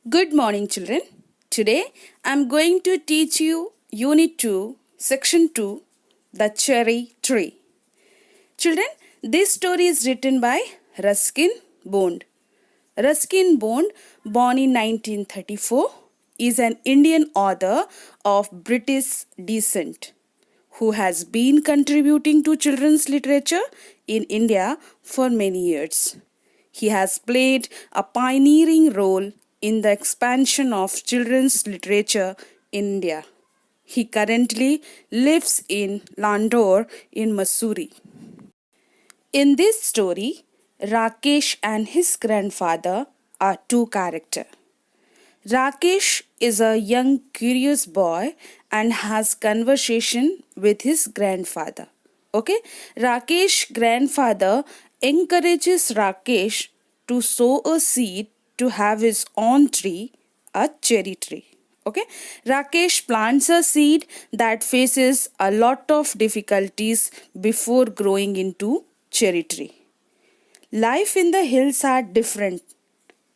Good morning, children. Today I'm going to teach you Unit 2, Section 2, The Cherry Tree. Children, this story is written by Ruskin Bond. Ruskin Bond, born in 1934, is an Indian author of British descent who has been contributing to children's literature in India for many years. He has played a pioneering role in the expansion of children's literature in India. He currently lives in Landore in Missouri. In this story, Rakesh and his grandfather are two characters. Rakesh is a young curious boy and has conversation with his grandfather. Okay? Rakesh grandfather encourages Rakesh to sow a seed to have his own tree, a cherry tree. Okay? Rakesh plants a seed that faces a lot of difficulties before growing into cherry tree. Life in the hills are different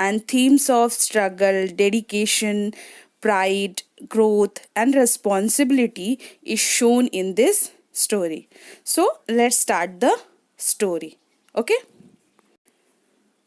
and themes of struggle, dedication, pride, growth, and responsibility is shown in this story. So, let's start the story. Okay?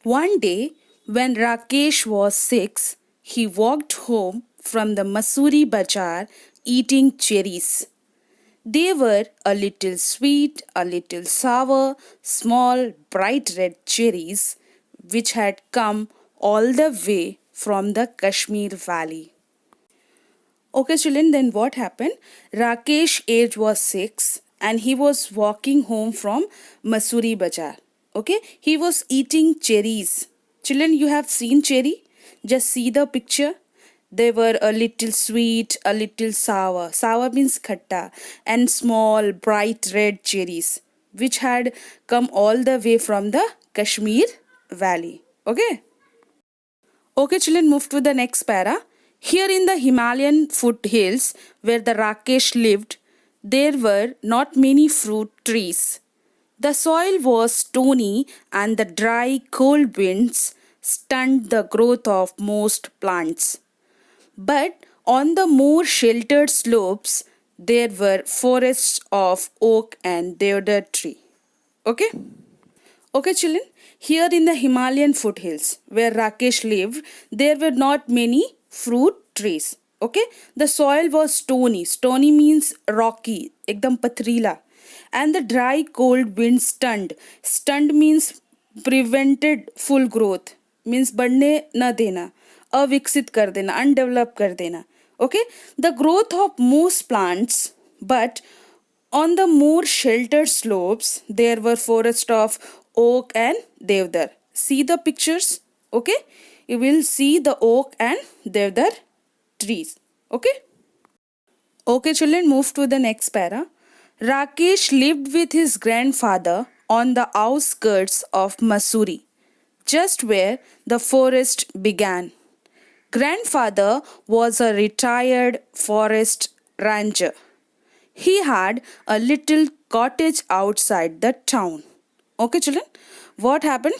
One day, when Rakesh was 6, he walked home from the Masuri Bazaar eating cherries. They were a little sweet, a little sour, small, bright red cherries which had come all the way from the Kashmir Valley. Okay, children, then what happened? Rakesh age was 6 and he was walking home from Masuri Bazaar. Okay, he was eating cherries. Children, you have seen cherry? Just see the picture. They were a little sweet, a little sour. Sour means khatta, and small, bright red cherries, which had come all the way from the Kashmir Valley. Okay? Okay, children, move to the next para. Here in the Himalayan foothills where the Rakesh lived, there were not many fruit trees. The soil was stony and the dry, cold winds stunned the growth of most plants. But on the more sheltered slopes, there were forests of oak and deodar tree. Okay? Okay, children. Here in the Himalayan foothills where Rakesh lived, there were not many fruit trees. Okay? The soil was stony. Stony means rocky, ekdam pathrila. And the dry, cold wind stunned. Stunned means prevented full growth. Means बढ़ने न देना. अविकसित कर देना, undevelop कर देना. Okay? The growth of most plants, but on the more sheltered slopes, there were forests of oak and devdar. See the pictures, okay? You will see the oak and devdar trees, okay? Okay, children, move to the next para. Rakesh lived with his grandfather on the outskirts of Masuri, just where the forest began. Grandfather was a retired forest ranger. He had a little cottage outside the town. Okay, children, what happened?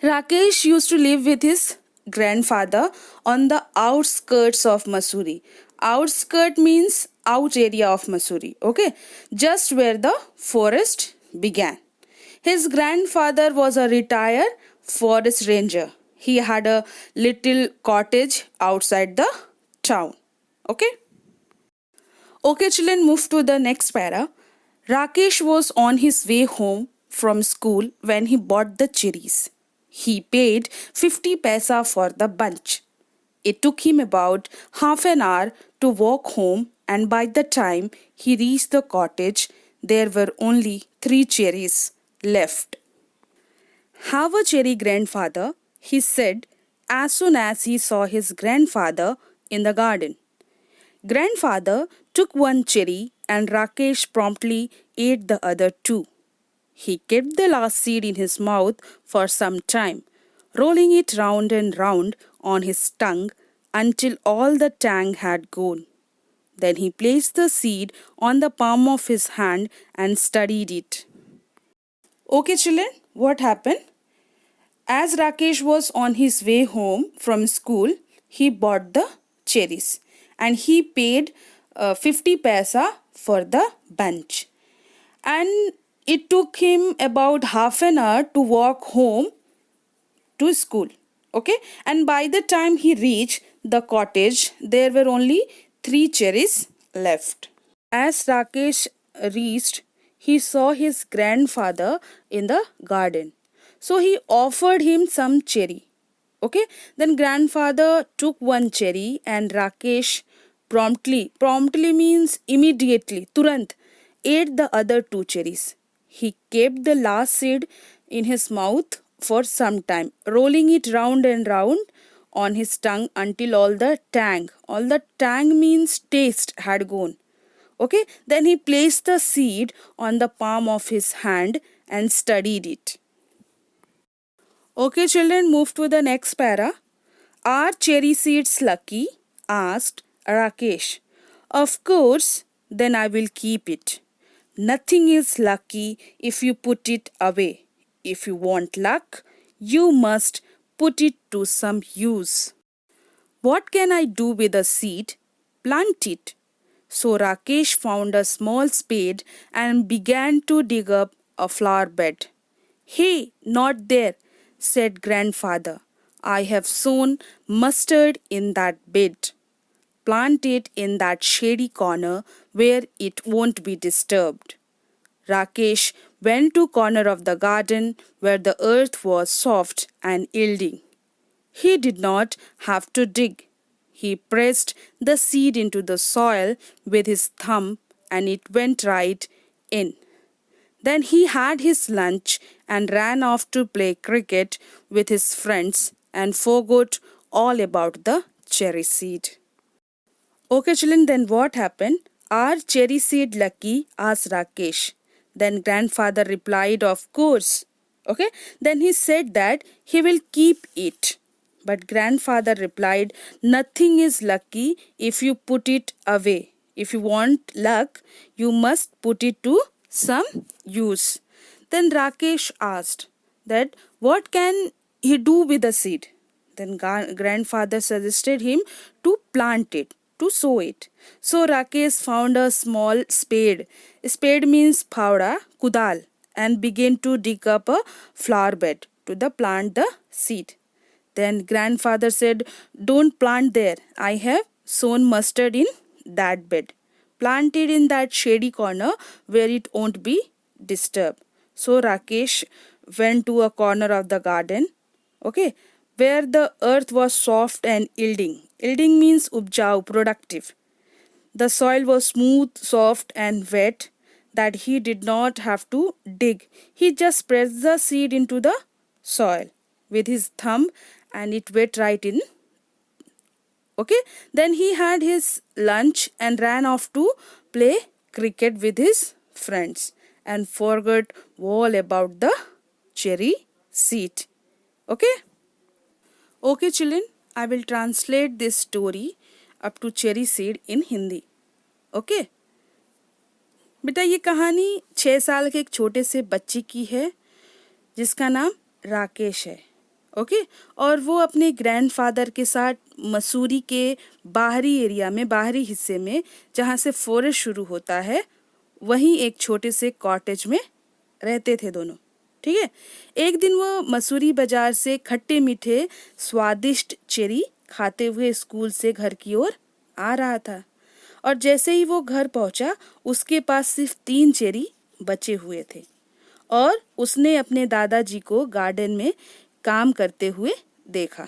Rakesh used to live with his grandfather on the outskirts of Masuri. Outskirt means out area of Masuri. Okay, just where the forest began. His grandfather was a retired forest ranger. He had a little cottage outside the town. Okay. Okay, children, move to the next para. Rakesh was on his way home from school when he bought the cherries. He paid 50 paisa for the bunch. It took him about half an hour to walk home, and by the time he reached the cottage, there were only 3 cherries left. Have a cherry, grandfather, he said as soon as he saw his grandfather in the garden. Grandfather took one cherry and Rakesh promptly ate the other 2. He kept the last seed in his mouth for some time, rolling it round and round on his tongue until all the tang had gone. Then he placed the seed on the palm of his hand and studied it. Okay, children, what happened? As Rakesh was on his way home from school, he bought the cherries and he paid 50 paisa for the bunch. And it took him about half an hour to walk home to school. Okay, and by the time he reached the cottage, there were only 3 cherries left. As Rakesh reached, he saw his grandfather in the garden. So he offered him some cherry. Okay, then grandfather took one cherry and Rakesh promptly means immediately, turant, ate the other 2 cherries. He kept the last seed in his mouth for some time, rolling it round and round on his tongue until all the tang means taste, had gone. Okay, then he placed the seed on the palm of his hand and studied it. Okay, children, move to the next para. Are cherry seeds lucky? Asked Rakesh. Of course, then I will keep it. Nothing is lucky if you put it away. If you want luck, you must put it to some use. What can I do with a seed? Plant it. So Rakesh found a small spade and began to dig up a flower bed. Hey, not there, said grandfather. I have sown mustard in that bed. Plant it in that shady corner where it won't be disturbed. Rakesh went to corner of the garden where the earth was soft and yielding. He did not have to dig. He pressed the seed into the soil with his thumb and it went right in. Then he had his lunch and ran off to play cricket with his friends and forgot all about the cherry seed. Okay, children, then what happened? Are cherry seed lucky? Asked Rakesh. Then grandfather replied, of course. Okay, then he said that he will keep it. But grandfather replied, nothing is lucky if you put it away. If you want luck, you must put it to some use. Then Rakesh asked that what can he do with the seed? Then grandfather suggested him to plant it, to sow it. So Rakesh found a small spade. Spade means phawda, kudal, and began to dig up a flower bed to plant the seed. Then grandfather said, don't plant there. I have sown mustard in that bed. Plant it in that shady corner where it won't be disturbed. So Rakesh went to a corner of the garden, okay, where the earth was soft and yielding. Yielding means upjau, productive. The soil was smooth, soft and wet that he did not have to dig. He just pressed the seed into the soil with his thumb and it went right in. Okay, then he had his lunch and ran off to play cricket with his friends and forgot all about the cherry seed. Okay? Okay, children, I will translate this story up to cherry seed in Hindi. Okay? बेटा ये कहानी 6 साल के एक छोटे से बच्चे की है जिसका नाम राकेश है. ओके, और वो अपने ग्रैंडफादर के साथ मसूरी के बाहरी एरिया में, बाहरी हिस्से में, जहाँ से फॉरेस्ट शुरू होता है, वहीं एक छोटे से कॉटेज में रहते थे दोनों. ठीक है. एक दिन वो मसूरी बाजार से खट्टे मीठे स्वादिष्ट चेरी खाते हुए स्कूल से घर की ओर आ रहा था और जैसे ही वो घर पहुंचा उसके पास सिर्फ 3 चेरी बचे हुए थे और उसने अपने दादाजी को गार्डन में काम करते हुए देखा.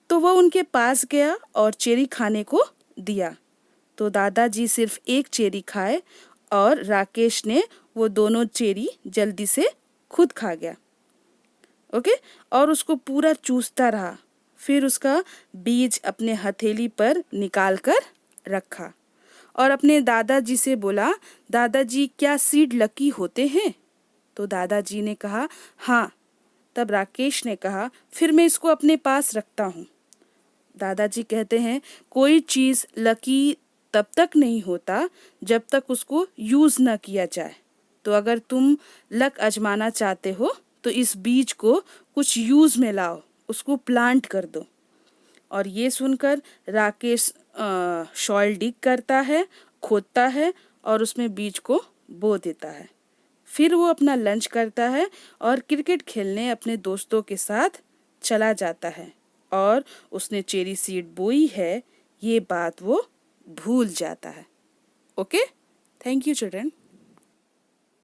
तो वह उनके पास गया और चेरी खाने को दिया. तो दादाजी सिर्फ 1 चेरी खाए और राकेश ने वो दोनों चेरी जल्दी से खुद खा गया. ओके, और उसको पूरा चूसता रहा. फिर उसका बीज अपने हथेली पर निकाल कर रखा और अपने दादाजी से बोला, दादाजी क्या सीड लकी होते हैं? तो दादाजी ने कहा, हाँ. तब राकेश ने कहा, फिर मैं इसको अपने पास रखता हूँ. दादाजी कहते हैं, कोई चीज़ लकी तब तक नहीं होता जब तक उसको यूज़ न किया जाए. तो अगर तुम लक आजमाना चाहते हो तो इस बीज को कुछ यूज़ में लाओ, उसको प्लांट कर दो। और ये सुनकर राकेश सॉइल डिग करता है, खोदता है और उसमें बीज को बो देता है। फिर वो अपना लंच करता है और क्रिकेट खेलने अपने दोस्तों के साथ चला जाता है और उसने चेरी सीड बोई है ये बात वो भूल जाता है। Okay, thank you children.